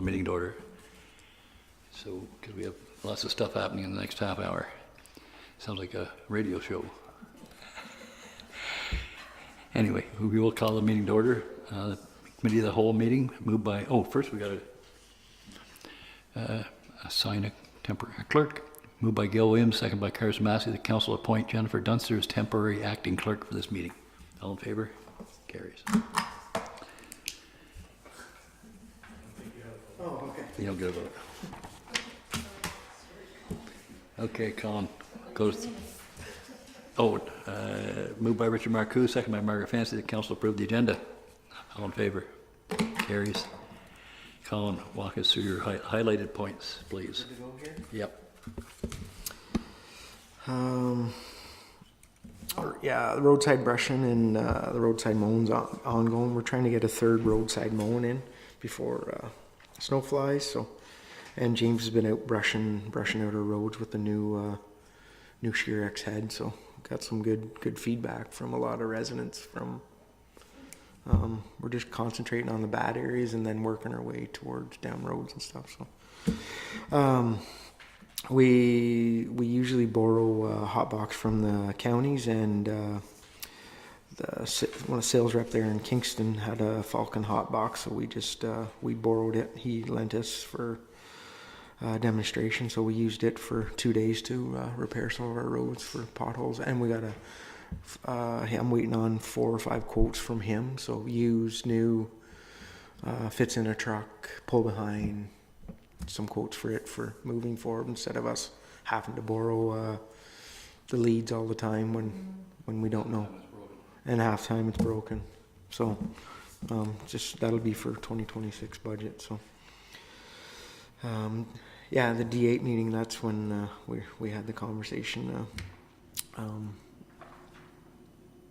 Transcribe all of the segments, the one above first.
meeting to order. So, because we have lots of stuff happening in the next half hour. Sounds like a radio show. Anyway, we will call the meeting to order. The committee of the whole meeting moved by, first we got to assign a temporary clerk. Moved by Gil Williams, second by Carson Massey. The council appoint Jennifer Dunster as temporary acting clerk for this meeting. All in favor? Carries. Oh, okay. You don't get a vote. Okay, Colin goes. Moved by Richard Marcoux, second by Margaret Fancy. The council approved the agenda. All in favor? Carries. Colin, walk us through your highlighted points, please. Good to go here? Yep. The roadside brushing and the roadside mowing's ongoing. We're trying to get a third roadside mowing in before snow flies. So, and James has been out brushing out our roads with the new Shear X head. So, got some good feedback from a lot of residents. From we're just concentrating on the bad areas and then working our way towards down roads and stuff. So. We usually borrow a hot box from the counties, and one of the sales rep there in Kingston had a Falcon hot box, so we borrowed it. He lent us for a demonstration, so we used it for 2 days to repair some of our roads for potholes, and we got I'm waiting on 4 or 5 quotes from him. So used, new, fits in a truck, pull behind. Some quotes for it for moving forward instead of us having to borrow the leads all the time when we don't know, and half time it's broken. So just that'll be for 2026 budget. So the D8 meeting, that's when we had the conversation.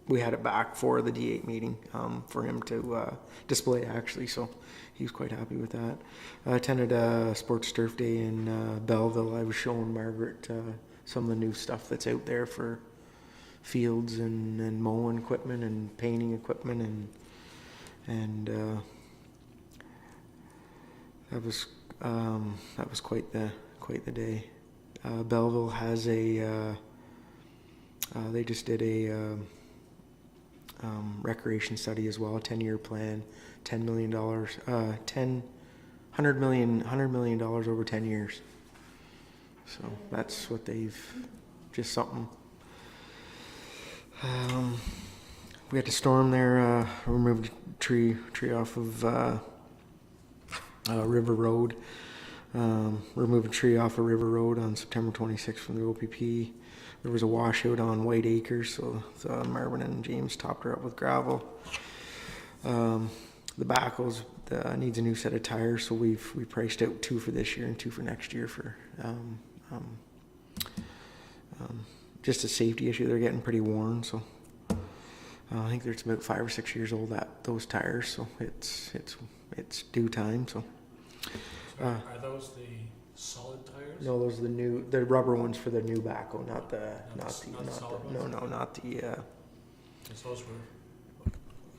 We had it back for the D8 meeting for him to display actually, so he was quite happy with that. I attended a sports turf day in Belleville. I was showing Margaret some of the new stuff that's out there for fields and mowing equipment and painting equipment, and that was quite the day. Belleville has they just did a recreation study as well, a 10-year plan, $100 million over 10 years. So that's what they've, just something. We had to storm there, removed a tree off of River Road. Removed a tree off of River Road on September 26th from the OPP. There was a washout on White Acres, so Marvin and James topped her up with gravel. The backhoes needs a new set of tires, so we priced out 2 for this year and 2 for next year for just a safety issue. They're getting pretty worn, so I think it's about 5 or 6 years old, those tires, so it's due time. So are those the solid tires? No, those are the rubber ones for the new backhoe, not the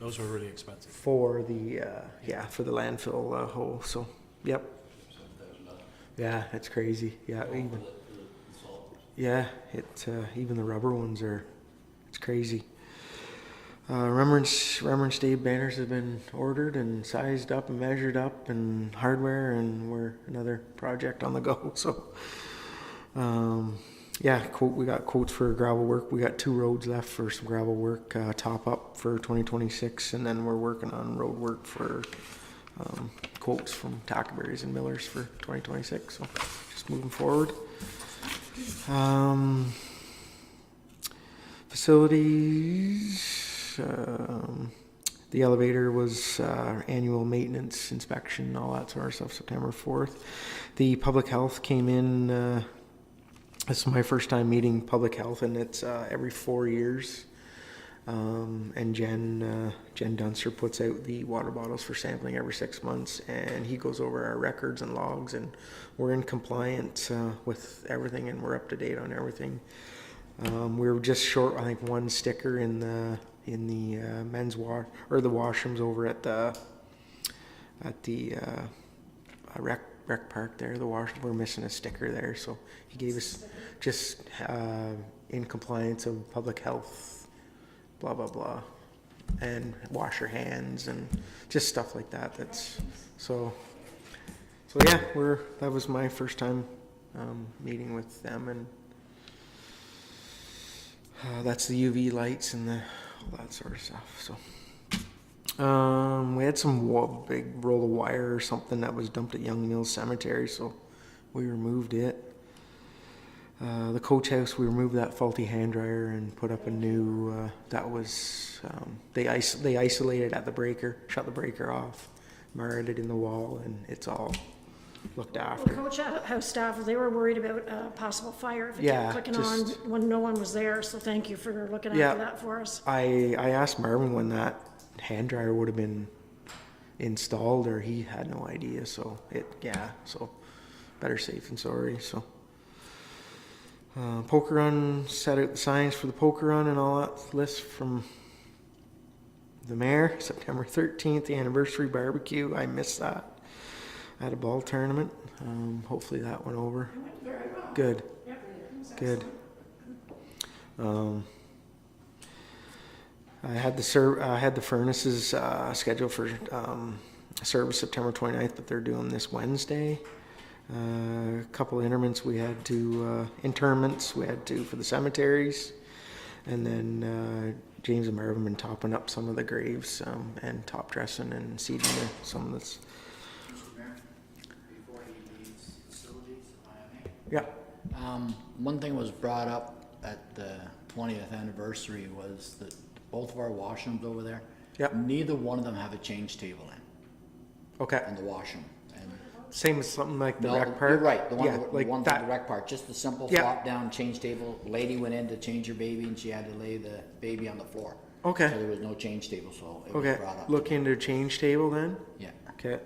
Those were really expensive. For the for the landfill hole. So yep. Yeah, it's crazy. Yeah, even the rubber ones it's crazy. Remembrance Day banners have been ordered and sized up and measured up, and hardware, and we're another project on the go. So we got quotes for gravel work. We got 2 roads left for some gravel work, top up for 2026, and then we're working on road work for quotes from Tackleberries and Millers for 2026. So just moving forward. Facilities. The elevator was annual maintenance inspection, all that sort of stuff, September 4th. The public health came in. This is my first time meeting public health, and it's every 4 years. And Jen Dunster puts out the water bottles for sampling every 6 months, and he goes over our records and logs, and we're in compliance with everything, and we're up to date on everything. We were just short, I think, 1 sticker in the men's wash, or the washrooms over at the rec park there. The wash, we're missing a sticker there, so he gave us just in compliance of public health, blah blah blah, and wash your hands and just stuff like that. That's so yeah. That was my first time meeting with them, and that's the UV lights and all that sort of stuff. So. We had some big roll of wire or something that was dumped at Young Mills Cemetery, so we removed it. The coach house, we removed that faulty hand dryer and put up a new. That was they isolated at the breaker, shut the breaker off, marred it in the wall, and it's all looked after. The coach house staff, they were worried about possible fire if it Yeah, kept clicking on just- when no one was there. So thank you for looking after Yeah. that for us. I asked Marvin when that hand dryer would have been installed, or he had no idea. So so better safe than sorry. So poker run, set out the signs for the poker run and all that list from the mayor. September 13th, the anniversary barbecue. I missed that at a ball tournament. Hopefully that went over. Very well. Good. Yep. Good. I had the furnaces scheduled for service September 29th, but they're doing this Wednesday. A couple of interments we had to interments we had to for the cemeteries, and then James and Marvin been topping up some of the graves and top dressing and seeding some of this. Mr. Mayor, before he leaves facilities, if I may. Yeah. One thing was brought up at the 20th anniversary was that both of our washrooms over there, Yep. neither one of them have a change table Okay. in the washroom. And Same as something like the no, rec park. you're right, the one, Yeah, the like ones that. at the rec park, just the simple Yeah. flop down change table. Lady went in to change her baby and she had to lay the baby on the floor. Okay. So there was no change table, so it was Okay. brought up. Look into change table then. Yeah. Okay.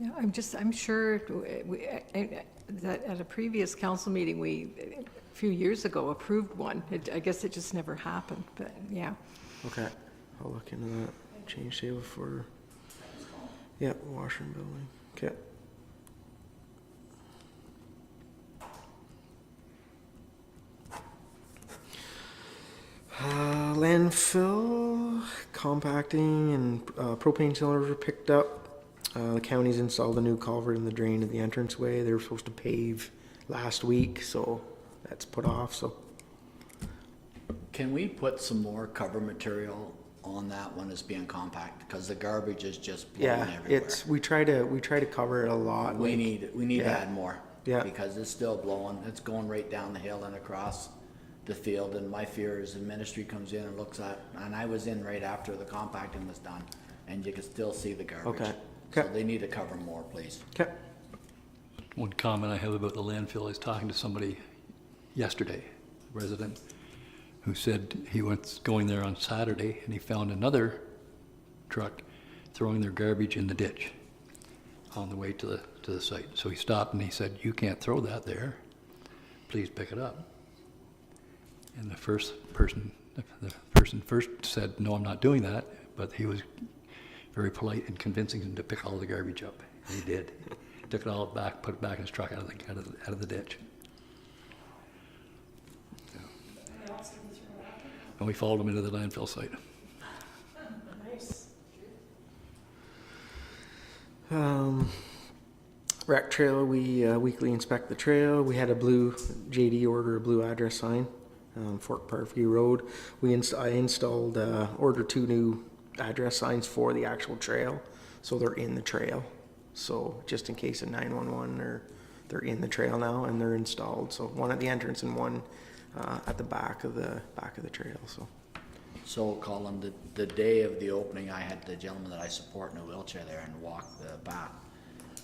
Yeah, I'm sure that at a previous council meeting, a few years ago, approved one. I guess it just never happened, but yeah. Okay, I'll look into that. Change table for, yeah, washroom building. Okay. Landfill, compacting and propane cylinders were picked up. The county's installed a new culvert in the drain of the entranceway. They were supposed to pave last week, so that's put off, so. Can we put some more cover material on that one as being compact? Because the garbage is just blowing Yeah, everywhere. we try to cover it a lot. We like- need to yeah. add more. Yeah. Because it's still blowing, it's going right down the hill and across the field, and my fear is the ministry comes in and looks at, and I was in right after the compacting was done, and you can still see the garbage. Okay. So Okay. they need to cover more, please. Okay. One comment I have about the landfill, I was talking to somebody yesterday, a resident, who said he was going there on Saturday and he found another truck throwing their garbage in the ditch on the way to the site. So he stopped and he said, "You can't throw that there. Please pick it up." And the person first said, "No, I'm not doing that," but he was very polite in convincing him to pick all the garbage up. And he did. Took it all back, put it back in his truck out of the ditch. And we followed him into the landfill site. Nice. Rec trail, we weekly inspect the trail. We had a blue JD order a blue address sign, Fort Parkview Road. I installed ordered 2 new address signs for the actual trail, so they're in the trail. So just in case of 911, or they're in the trail now and they're installed. So one at the entrance and one at the back of the trail. So Colin, the day of the opening, I had the gentleman that I support in a wheelchair there and walk the path.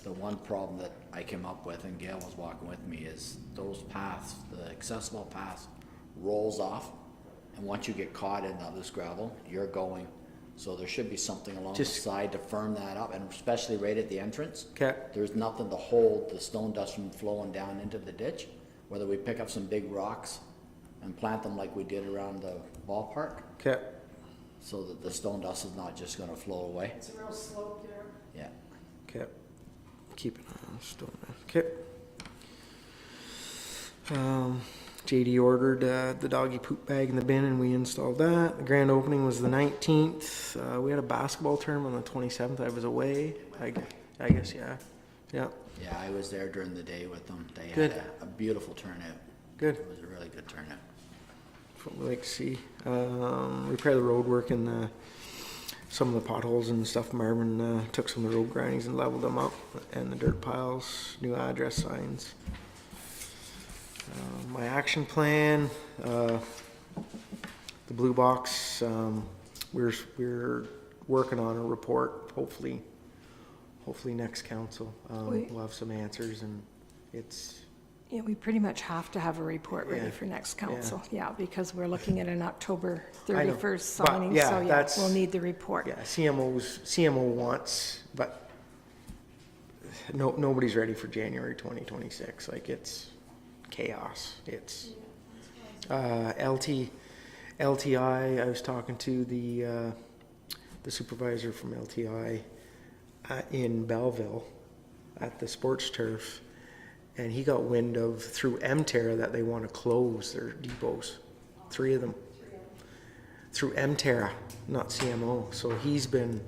The one problem that I came up with, and Gail was walking with me, is those paths, the accessible paths, rolls off, and once you get caught in that loose gravel, you're going. So there should be something along the Just- side to firm that up, and especially right at the entrance. Okay. There's nothing to hold the stone dust from flowing down into the ditch. Whether we pick up some big rocks and plant them like we did around the ballpark, Okay. so that the stone dust is not just gonna flow away. It's a real slope there. Yeah. Okay. keeping on, still, okay. JD ordered the doggy poop bag in the bin and we installed that. The grand opening was the 19th. We had a basketball tournament on the 27th. I was away. I guess, yeah. Yeah, Yeah, I was there during the day with them. They Good. had a beautiful turnout. good. It was a really good turnout. That's what we like to see. Repair the road work and some of the potholes and stuff. Marvin took some of the road grindings and leveled them up, and the dirt piles, new address signs. My action plan, the blue box. We're working on a report. Hopefully next council we'll have some answers, and it's. Yeah, we pretty much have to have a report ready Yeah. for next council, yeah, because we're looking at an October I know, 31st but, signing, yeah, so yeah, that's- we'll need the report. Yeah, CMO wants, but nobody's ready for January 2026. Like, it's chaos. It's LTI. I was talking to the supervisor from LTI in Belleville at the sports turf, and he got wind of through MTerra that they want to close their depots, 3 of them. Through MTerra, not CMO. So he's been.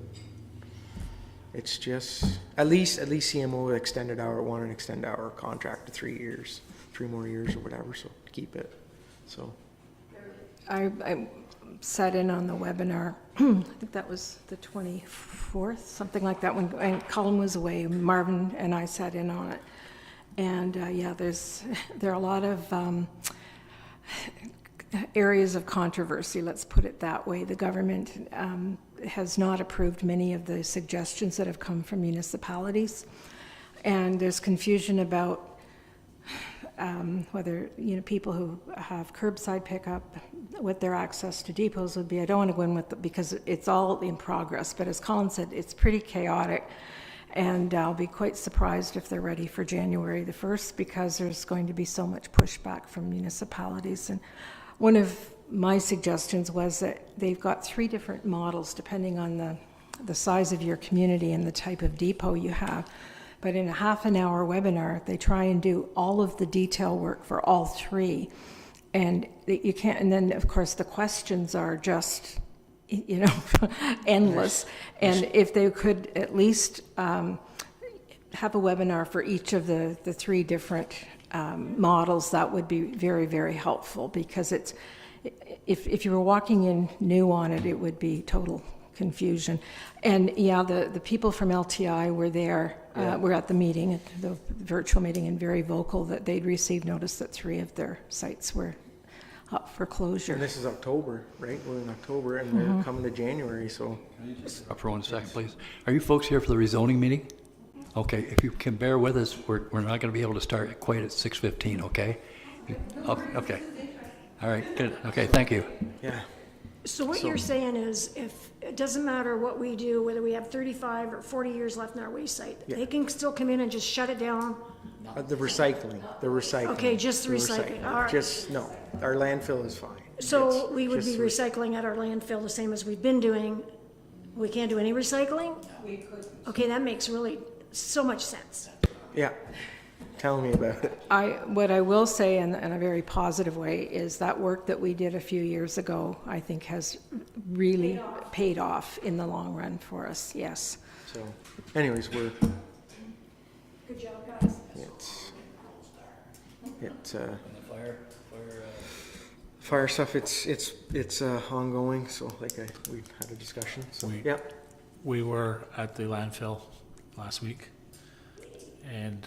It's just at least CMO extended want an extended our contract to 3 years, 3 more years or whatever. So to keep it. So I sat in on the webinar, I think that was the 24th, something like that, when Colin was away. Marvin and I sat in on it. And yeah, there are a lot of areas of controversy, let's put it that way. The government has not approved many of the suggestions that have come from municipalities. And there's confusion about whether, people who have curbside pickup, what their access to depots would be. I don't want to go in with it because it's all in progress, but as Colin said, it's pretty chaotic. And I'll be quite surprised if they're ready for January the 1st, because there's going to be so much pushback from municipalities. And one of my suggestions was that they've got 3 different models depending on the size of your community and the type of depot you have. But in a half-an-hour webinar, they try and do all of the detail work for all 3. And you can't, and then of course the questions are just, endless. And if they could at least have a webinar for each of the 3 different models, that would be very, very helpful, because if you were walking in new on it, it would be total confusion. And yeah, the people from LTI were there, were at the meeting, the virtual meeting, and very vocal that they'd received notice that 3 of their sites were up for closure. and this is October, right? We're in October, and they're coming to January. So Up for 1 second, please. Are you folks here for the rezoning meeting? Okay, if you can bear with us, we're not going to be able to start quite at 6:15, okay? Oh, okay. All right, good. Okay, thank you. yeah, So what you're saying is, if, it doesn't matter what we do, whether we have 35 or 40 years left in our waste site, Yeah. they can still come in and just shut it down? the recycling. Okay, just the recycling. All right. Just no, our landfill is fine. So It's we would be just recycling at our landfill the same as we've been doing? We can't do any recycling? We could. Okay, that makes really so much sense. Yeah, tell me about it. What I will say in a very positive way is that work that we did a few years ago, I think, has really paid off in the long run for us, yes. So, anyways, Good job, guys. it's fire stuff. It's ongoing. So we had a discussion. So yeah, We were at the landfill last week, and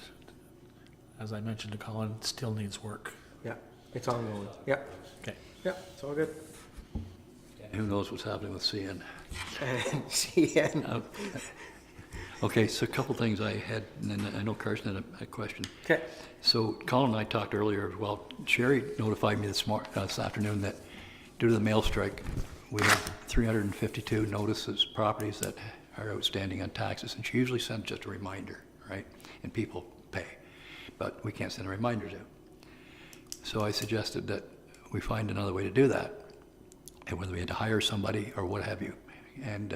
as I mentioned to Colin, it still needs work. yeah, it's ongoing. Yeah, Okay. yeah, it's all good. Who knows what's happening with CN? And CN. Okay, so a couple things I had, and then I know Carson had a question. Okay. So Colin and I talked earlier as well. Sherry notified me this afternoon that due to the mail strike, we have 352 notices, properties that are outstanding on taxes, and she usually sends just a reminder, right? And people pay, but we can't send reminders out. So I suggested that we find another way to do that, and whether we had to hire somebody or what have you. And